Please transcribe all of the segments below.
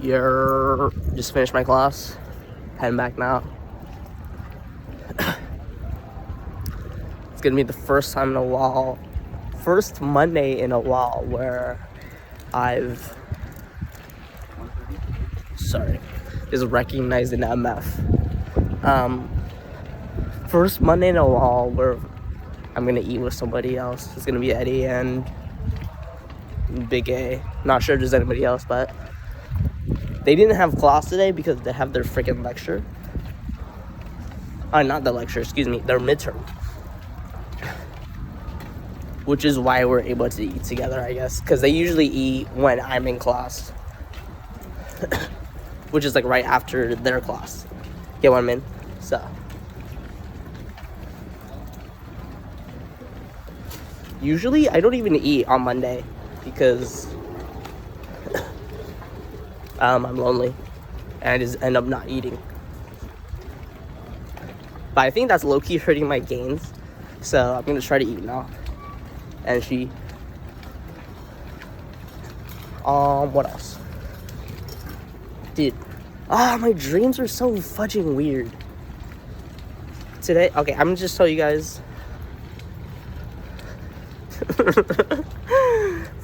You're just finished my class. Heading back now. It's gonna be the first time in a while, first Monday in a while where I've is recognized an MF. First Monday in a while where I'm gonna eat with somebody else. It's gonna be Eddie and Big A. Not sure if there's anybody else, but they didn't have class today because they have their freaking lecture. Not the lecture, excuse me, their midterm. Which is why we're able to eat together, I guess. Because they usually eat when I'm in class. Which is like right after their class. Get what I mean? So. Usually, I don't even eat on Monday. Because I'm lonely. And I just end up not eating. But I think that's low-key hurting my gains. So I'm going to try to eat now. And what else? Dude, my dreams are so fudging weird. Today, okay, I'm gonna just tell you guys.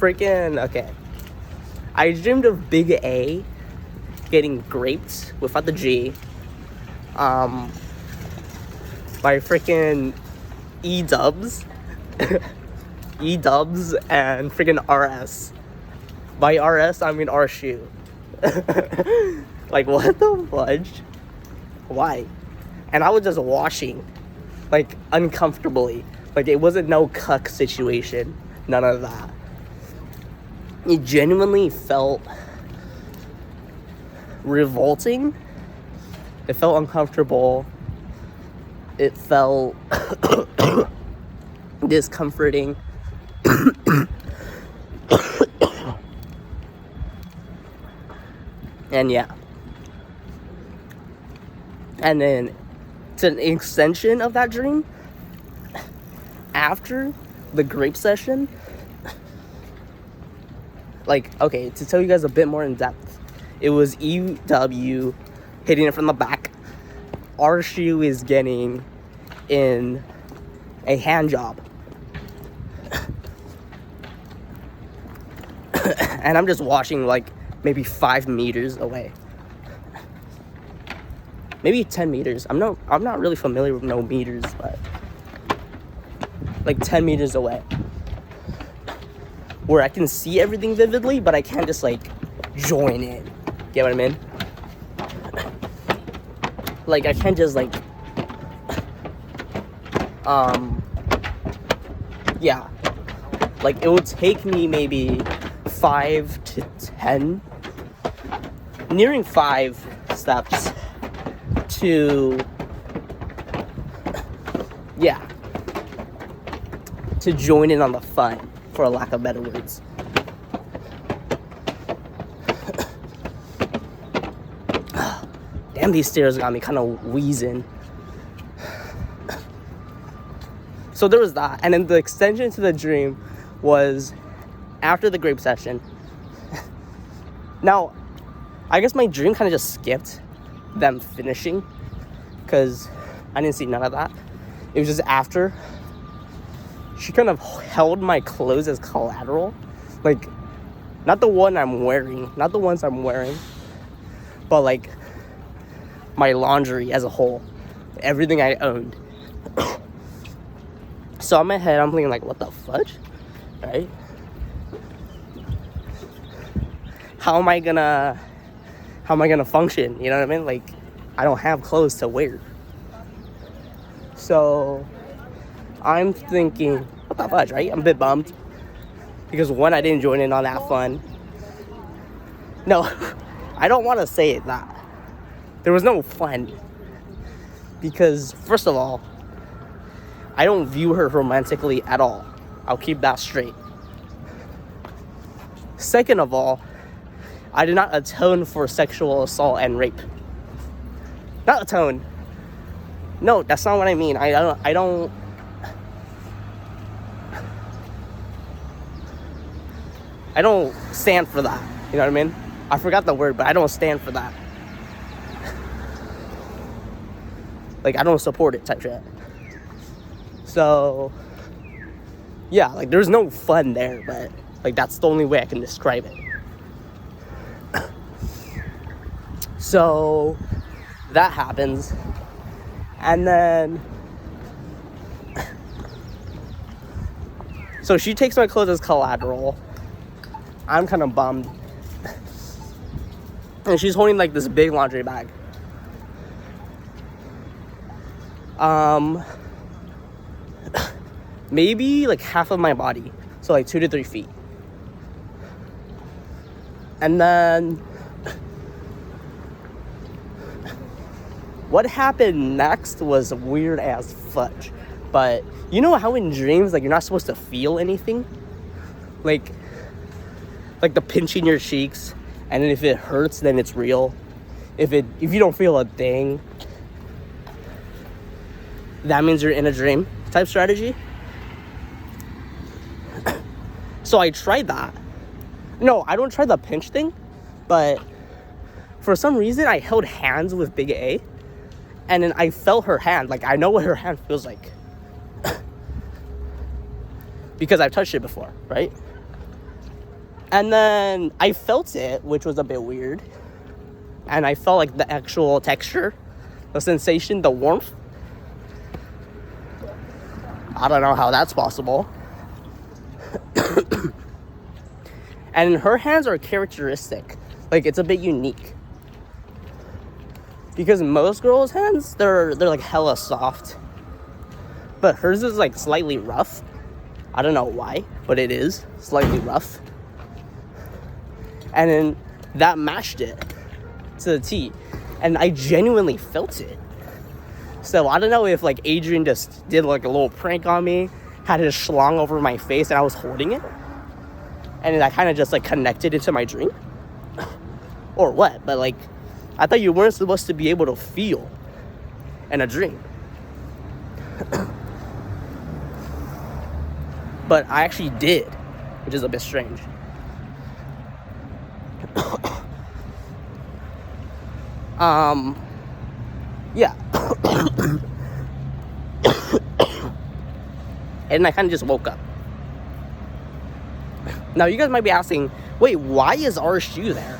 Okay. I dreamed of Big A getting graped without the G. By freaking E-dubs. E-dubs and freaking RS. By RS, I mean R-shoe. Like, what the fudge? Why? And I was just washing. Like, uncomfortably. Like, it wasn't no cuck situation. None of that. It genuinely felt revolting. It felt uncomfortable. It felt discomforting. And yeah. And then, to an extension of that dream, after the grape session, like, okay, to tell you guys a bit more in depth, it was EW hitting it from the back. Our shoe is getting in a hand job. And I'm just watching, like, maybe 5 meters away. Maybe 10 meters. I'm not really familiar with no meters, but like 10 meters away. Where I can see everything vividly, but I can't just like join in. Get what I mean? Like, I can't just like yeah. Like, it would take me maybe 5 to 10, nearing 5 steps to, yeah, to join in on the fun, for a lack of better words. Damn, these stairs got me kind of wheezing. So there was that, and then the extension to the dream was after the grape session. Now, I guess my dream kind of just skipped them finishing, because I didn't see none of that. It was just after. She kind of held my clothes as collateral. Like, not the ones I'm wearing, but like my laundry as a whole. Everything I owned. So in my head, I'm thinking like, what the fudge? Right? How am I gonna function? You know what I mean? Like, I don't have clothes to wear. So I'm thinking, what the fudge, right? I'm a bit bummed. Because one, I didn't join in on that fun. No, I don't want to say it that. There was no fun. Because, first of all, I don't view her romantically at all. I'll keep that straight. Second of all, I did not atone for sexual assault and rape. Not atone. No, that's not what I mean. I don't stand for that. You know what I mean? I forgot the word, but I don't stand for that. Like, I don't support it type shit. So, yeah, like, there's no fun there, but, like, that's the only way I can describe it. So, that happens. And then, so she takes my clothes as collateral. I'm kind of bummed. And she's holding, like, this big laundry bag. Maybe, like, half of my body. So, like, 2 to 3 feet. And then, what happened next was weird as fudge. But, you know how in dreams, like, you're not supposed to feel anything? Like the pinching your cheeks, and then if it hurts, then it's real. If you don't feel a thing, that means you're in a dream type strategy. So I tried that. No, I don't try the pinch thing, but for some reason I held hands with Big A, and then I felt her hand. Like, I know what her hand feels like because I've touched it before, right? And then I felt it, which was a bit weird, and I felt like the actual texture, the sensation, the warmth. I don't know how that's possible. And her hands are characteristic. Like, it's a bit unique. Because most girls' hands, they're like hella soft. But hers is like slightly rough. I don't know why, but it is slightly rough. And then that matched it to the T. And I genuinely felt it. So I don't know if like Adrian just did like a little prank on me, had his schlong over my face and I was holding it. And then I kind of just like connected it to my dream. Or what, but like, I thought you weren't supposed to be able to feel in a dream. But I actually did, which is a bit strange. Yeah. And I kind of just woke up. Now you guys might be asking, wait, why is our shoe there?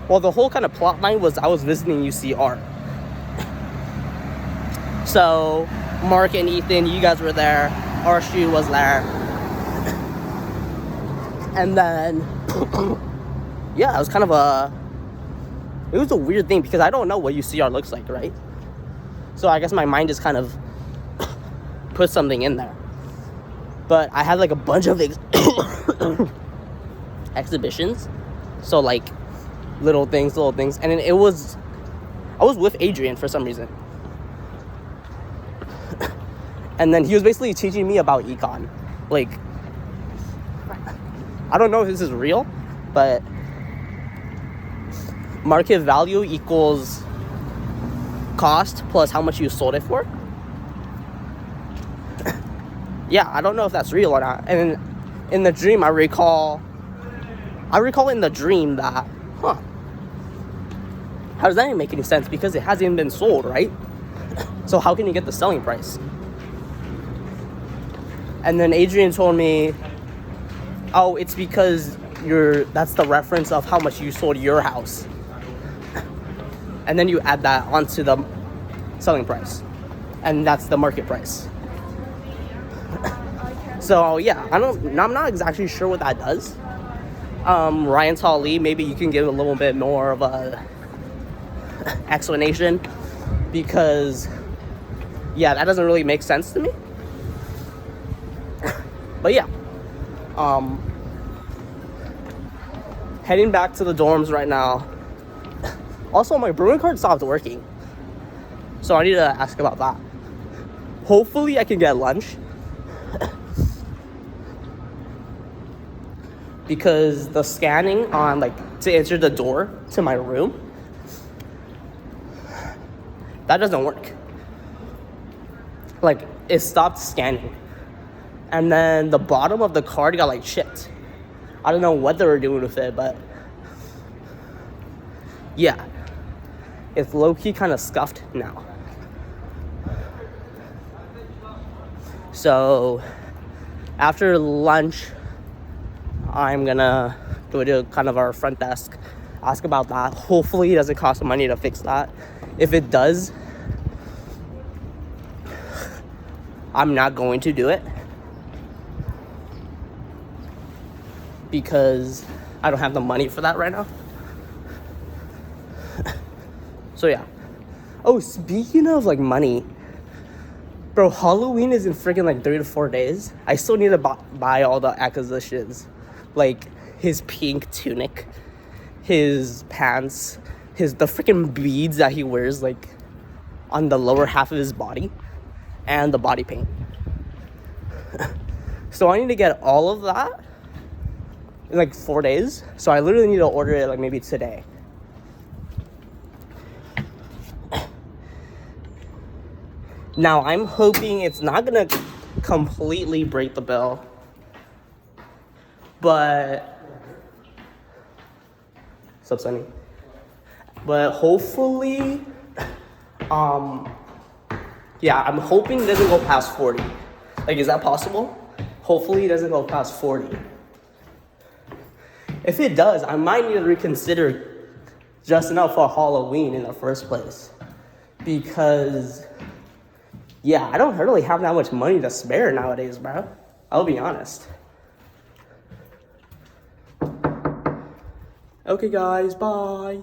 Well, the whole kind of plot line was I was visiting UCR. So Mark and Ethan, you guys were there. Our shoe was there. And then yeah, it was kind of it was a weird thing because I don't know what UCR looks like, right? So I guess my mind just kind of put something in there. But I had like a bunch of exhibitions. So like little things. And then I was with Adrian for some reason. And then he was basically teaching me about econ. Like, I don't know if this is real, but market value equals cost plus how much you sold it for. Yeah, I don't know if that's real or not. And in the dream, I recall in the dream that, how does that even make any sense? Because it hasn't even been sold, right? So how can you get the selling price? And then Adrian told me, oh, it's because that's the reference of how much you sold your house. And then you add that onto the selling price. And that's the market price. So yeah, I'm not exactly sure what that does. Ryan Talley, maybe you can give a little bit more of a explanation, because yeah, that doesn't really make sense to me. But yeah, heading back to the dorms right now. Also, my brewing card stopped working, so I need to ask about that. Hopefully I can get lunch, because the scanning on to enter the door to my room, that doesn't work. Like, it stopped scanning, and then the bottom of the card got chipped. I don't know what they were doing with it, but yeah, it's low-key kind of scuffed now. So after lunch, I'm gonna go to kind of our front desk, ask about that. Hopefully it doesn't cost money to fix that. If it does, I'm not going to do it because I don't have the money for that right now. So yeah. Oh, speaking of like money, bro, Halloween is in freaking like 3 to 4 days. I still need to buy all the acquisitions, like his pink tunic, his pants, the freaking beads that he wears like on the lower half of his body, and the body paint. So I need to get all of that in like 4 days. So I literally need to order it like maybe today. Now I'm hoping it's not gonna completely break the bill, but Sunny. But hopefully, yeah, I'm hoping it doesn't go past 40. Like, is that possible? Hopefully it doesn't go past 40. If it does, I might need to reconsider dressing up for Halloween in the first place. Because, yeah, I don't really have that much money to spare nowadays, bro. I'll be honest. Okay, guys, bye.